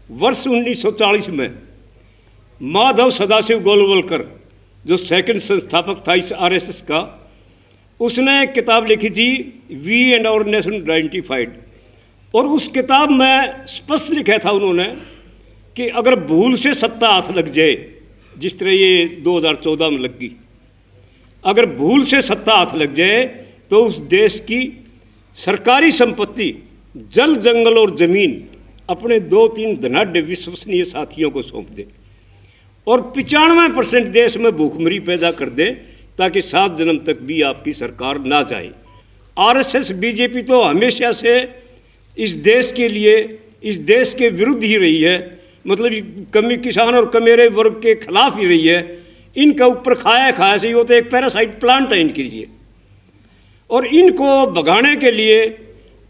वर्ष 1940 में माधव सदाशिव गोलवलकर, जो सेकंड संस्थापक था इस आरएसएस का, उसने एक किताब लिखी थी we and our nation identified. और उस किताब में स्पष्ट लिखा था उन्होंने कि अगर भूल से सत्ता हाथ लग जाए, जिस तरह ये 2014 में लग गई, अगर भूल से सत्ता हाथ लग जाए तो उस देश की सरकारी संपत्ति, जल जंगल और ज़मीन अपने 2-3 धनाढ़ विश्वसनीय साथियों को सौंप दे और 95% देश में भूखमरी पैदा कर दे, ताकि 7 जन्म तक भी आपकी सरकार ना जाए। आरएसएस बीजेपी तो हमेशा से इस देश के लिए, इस देश के विरुद्ध ही रही है, मतलब कमी किसान और कमेरे वर्ग के खिलाफ ही रही है। इनका ऊपर खाया से, वो तो एक पैरासाइट प्लांट है इनके लिए। और इनको भगाने के लिए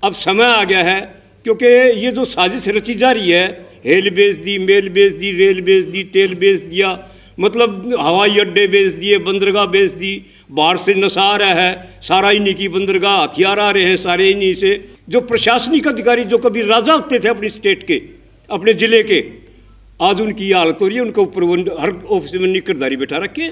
अब समय आ गया है, क्योंकि ये जो साजिश रची जा रही है, हेल बेच दी, मेल बेच दी, रेल बेच दी, तेल बेच दिया, मतलब हवाई अड्डे बेच दिए, बंदरगाह बेच दी, बाहर से नशा आ रहा है, सारा इन्हीं की बंदरगाह, हथियार आ रहे हैं सारे इन्हीं से। जो प्रशासनिक अधिकारी जो कभी राजा होते थे अपनी स्टेट के, अपने ज़िले के, आज उनकी हालत हो रही है, उनके ऊपर वो हर ऑफिस में निकरधारी बैठा रखे।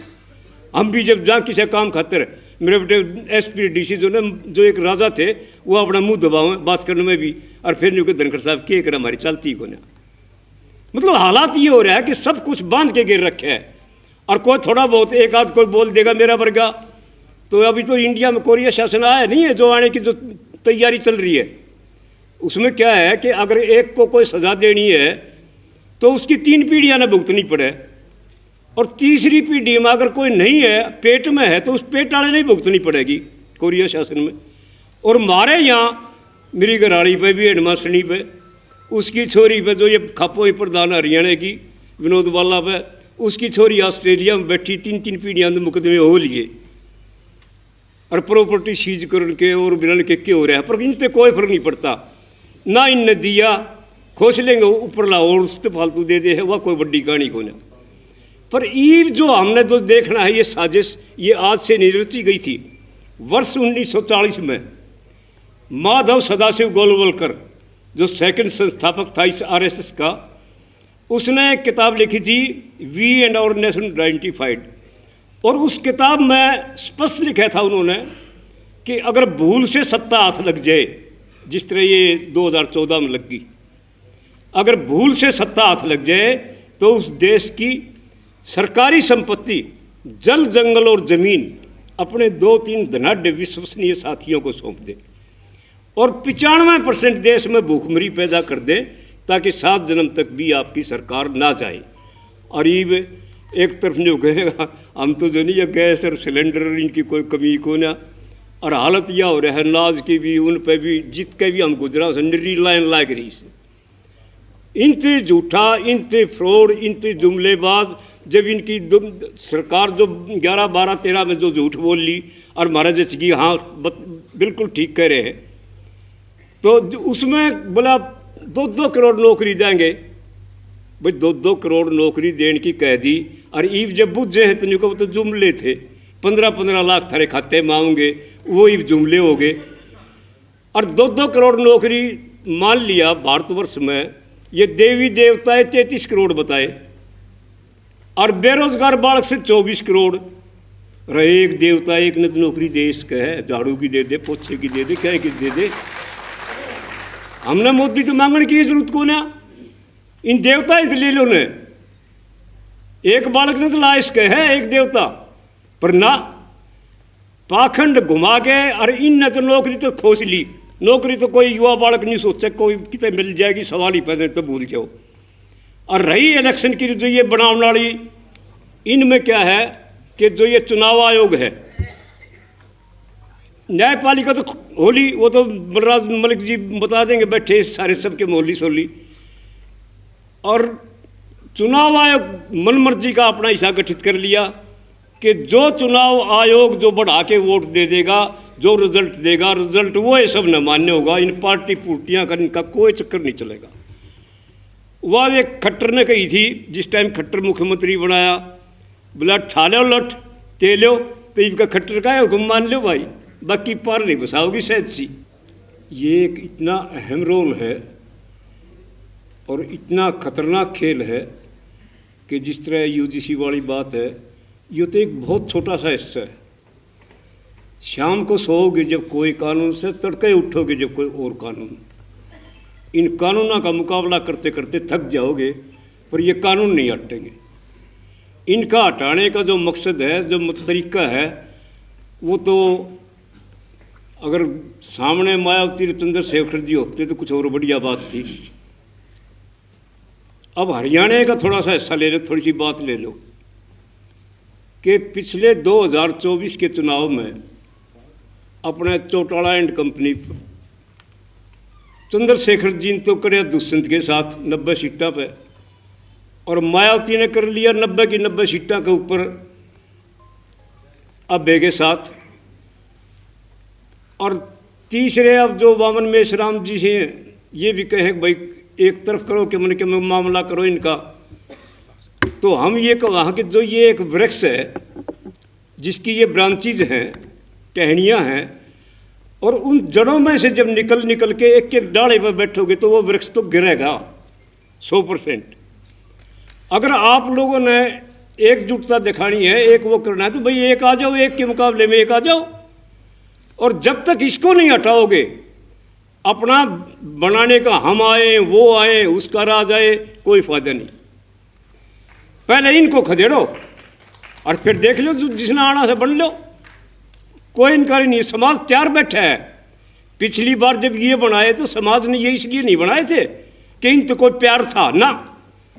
हम भी जब जहाँ किसी काम खातर, मेरे बेटे एसपी डीसी जो न, जो एक राजा थे, वो अपना मुंह दबावें बात करने में भी, और फिर न्यू के धनखड़ साहब के कर हमारी चलती ही को ना। मतलब हालात ये हो रहा है कि सब कुछ बांध के गिर रखे है, और कोई थोड़ा बहुत एक आध कोई बोल देगा मेरा वर्गा। तो अभी तो इंडिया में कोरिया शासन आया नहीं है, जो आने की जो तैयारी चल रही है, उसमें क्या है कि अगर एक को कोई सज़ा देनी है तो उसकी 3 पीढ़ियाँ न भुगतनी पड़े, और तीसरी पीढ़ी में अगर कोई नहीं है, पेट में है, तो उस पेट वाले नहीं भुगतनी पड़ेगी कोरिया शासन में। और हमारे यहाँ मेरी घराड़ी पे भी, हेडमास्टरनी पे, उसकी छोरी पे, जो ये खापो प्रधान हरियाणा की विनोद बाला पे, उसकी छोरी ऑस्ट्रेलिया में बैठी, 3-3 पीढ़ियाँ मुकदमे हो लिए, और प्रॉपर्टी सीज करके और बिरन के हो रहा है, पर इन पर कोई फर्क नहीं पड़ता। ना इनने दिया, खोस लेंगे ऊपर लाओ और उससे फालतू दे दे है, वह कोई बड़ी कहानी को ना। पर ये जो हमने जो देखना है, ये साजिश ये आज से नहीं रची गई थी। वर्ष 1940 में माधव सदाशिव गोलवलकर, जो सेकंड संस्थापक था इस आरएसएस का, उसने एक किताब लिखी थी we and our nation identified. और उस किताब में स्पष्ट लिखा था उन्होंने कि अगर भूल से सत्ता हाथ लग जाए, जिस तरह ये 2014 में लग गई, अगर भूल से सत्ता हाथ लग जाए तो उस देश की सरकारी संपत्ति, जल जंगल और ज़मीन अपने 2-3 धनाढ़ विश्वसनीय साथियों को सौंप दे और 95% देश में भूखमरी पैदा कर दे, ताकि 7 जन्म तक भी आपकी सरकार ना जाए। और ये एक तरफ जो कहेगा हम तो जो नहीं, ये गैस और सिलेंडर इनकी कोई कमी को ना, और हालत यह हो रहा है अनाज की भी, उन पर भी, जित के भी हम गुजरा संडरी लाइन लाग रही से। इनते झूठा, इनते फ्रॉड, इनते जुमलेबाज, जब इनकी सरकार जो 11, 12, 13 में जो झूठ बोल ली और महाराज जी हाँ बिल्कुल ठीक कह रहे हैं, तो उसमें बोला 2-2 करोड़ नौकरी देंगे। भाई 2-2 करोड़ नौकरी देने की कह दी, और ईव जब बुझे हैं तो को तो जुमले थे, 15-15 लाख थारे खाते मांगेंगे, वो ईव जुमले हो गए। और 2-2 करोड़ नौकरी मान लिया भारतवर्ष में, ये देवी देवताएं 33 करोड़ बताए, और बेरोजगार बालक से 24 करोड़ रहे। एक देवता एक ने तो नौकरी दे इसका है, झाड़ू की दे दे, पोछे की दे दे, क्या की दे दे। हमने मोदी तो मांगने की जरूरत को ना, इन देवता इस ले लो ने, एक बालक ने तो ला इसके है एक देवता, पर ना पाखंड घुमा के, और इन ने तो नौकरी तो खोस ली। नौकरी तो कोई युवा बालक नहीं सोचा कोई कितने मिल जाएगी, सवाल ही पैदा तो भूल जाओ। और रही इलेक्शन की जो ये बनावने वाली, इनमें क्या है कि जो ये चुनाव आयोग है, न्यायपालिका तो होली, वो तो बलराज मलिक जी बता देंगे बैठे सारे सबके मोहली सोली। और चुनाव आयोग मनमर्जी का अपना हिस्सा गठित कर लिया कि जो चुनाव आयोग जो बढ़ा के वोट दे देगा, जो रिजल्ट देगा, रिजल्ट वो ये सब न मान्य होगा। इन पार्टी पुर्टियाँ करने का कोई चक्कर नहीं चलेगा। वह एक खट्टर ने कही थी, जिस टाइम खट्टर मुख्यमंत्री बनाया, बोला ठालो लठ तेलो, तो इनका खट्टर का है हुक्म मान लो भाई, बाकी पार नहीं बसाओगी शायद सी। ये एक इतना अहम रोल है और इतना खतरनाक खेल है कि जिस तरह यूजीसी वाली बात है, ये तो एक बहुत छोटा सा हिस्सा है। शाम को सोओगे जब कोई कानून से, तड़के उठोगे जब कोई और कानून। इन कानूनों का मुकाबला करते करते थक जाओगे, पर ये कानून नहीं हटेंगे। इनका हटाने का जो मकसद है, जो तरीका है, वो तो अगर सामने मायावती चंद्रशेखर जी होते तो कुछ और बढ़िया बात थी। अब हरियाणा का थोड़ा सा हिस्सा ले लो, थोड़ी सी बात ले लो कि पिछले 2024 के चुनाव में अपने चौटाला एंड कंपनी चंद्रशेखर जी ने तो करे दुष्यंत के साथ 90 सीटों पे, और मायावती ने कर लिया 90 की 90 सीटों के ऊपर अब्बे के साथ। और तीसरे अब जो वामन मेश्राम जी हैं, ये भी कहें भाई एक तरफ करो कि मन के मामला करो इनका। तो हम ये कहा कि जो ये एक वृक्ष है जिसकी ये ब्रांचेज हैं, टहनियाँ हैं, और उन जड़ों में से जब निकल के एक एक डाले पर बैठोगे तो वो वृक्ष तो गिरेगा 100%। अगर आप लोगों ने एकजुटता दिखानी है, एक वो करना है, तो भाई एक आ जाओ, एक के मुकाबले में एक आ जाओ। और जब तक इसको नहीं हटाओगे, अपना बनाने का हम आए वो आए उसका राज आए, कोई फायदा नहीं। पहले इनको खदेड़ो और फिर देख लो जिसने आना से बन लो, कोई इनकार नहीं। समाज तैयार बैठा है। पिछली बार जब ये बनाए तो समाज ने ये इसलिए नहीं बनाए थे कि इन तो कोई प्यार था ना।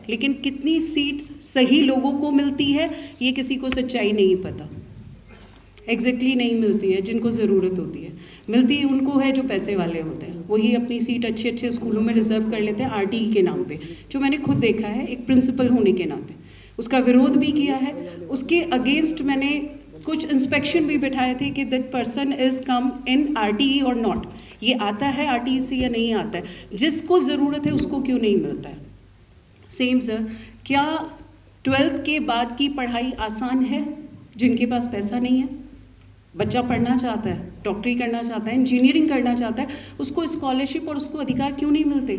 लेकिन कितनी सीट्स सही लोगों को मिलती है ये किसी को सच्चाई नहीं पता। एग्जैक्टली नहीं मिलती है जिनको ज़रूरत होती है। मिलती उनको है जो पैसे वाले होते हैं, वही अपनी सीट अच्छे अच्छे स्कूलों में रिजर्व कर लेते हैं आरटीई के नाम पे, जो मैंने खुद देखा है एक प्रिंसिपल होने के नाते। उसका विरोध भी किया है, उसके अगेंस्ट मैंने कुछ इंस्पेक्शन भी बिठाए थे कि that person is come in RTE और नॉट। ये आता है आरटीई से या नहीं आता है, जिसको ज़रूरत है उसको क्यों नहीं मिलता है। सेम सर, क्या 12th के बाद की पढ़ाई आसान है? जिनके पास पैसा नहीं है, बच्चा पढ़ना चाहता है, डॉक्टरी करना चाहता है, इंजीनियरिंग करना चाहता है, उसको स्कॉलरशिप और उसको अधिकार क्यों नहीं मिलते?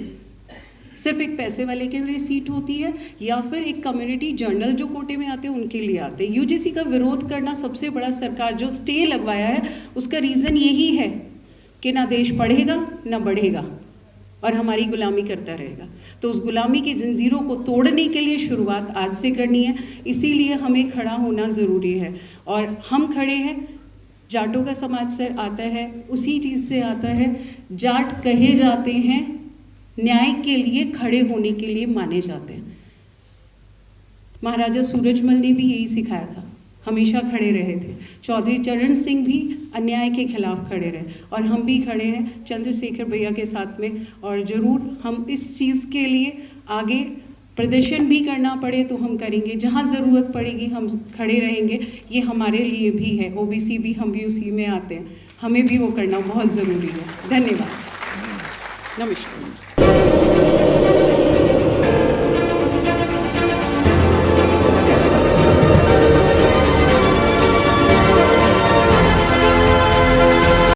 सिर्फ एक पैसे वाले के लिए सीट होती है या फिर एक कम्युनिटी जर्नल जो कोटे में आते हैं उनके लिए आते हैं। यूजीसी का विरोध करना सबसे बड़ा, सरकार जो स्टे लगवाया है उसका रीज़न यही है कि ना देश पढ़ेगा ना बढ़ेगा और हमारी गुलामी करता रहेगा। तो उस गुलामी की जंजीरों को तोड़ने के लिए शुरुआत आज से करनी है, इसीलिए हमें खड़ा होना ज़रूरी है। और हम खड़े हैं। जाटों का समाज सर आता है, उसी चीज़ से आता है। जाट कहे जाते हैं न्याय के लिए खड़े होने के लिए माने जाते हैं। महाराजा सूरजमल ने भी यही सिखाया था, हमेशा खड़े रहे थे। चौधरी चरण सिंह भी अन्याय के खिलाफ खड़े रहे, और हम भी खड़े हैं चंद्रशेखर भैया के साथ में। और ज़रूर हम इस चीज़ के लिए आगे प्रदर्शन भी करना पड़े तो हम करेंगे, जहाँ ज़रूरत पड़ेगी हम खड़े रहेंगे। ये हमारे लिए भी है, ओबीसी भी, हम भी उसी में आते हैं, हमें भी वो करना बहुत ज़रूरी है। धन्यवाद, नमस्कार।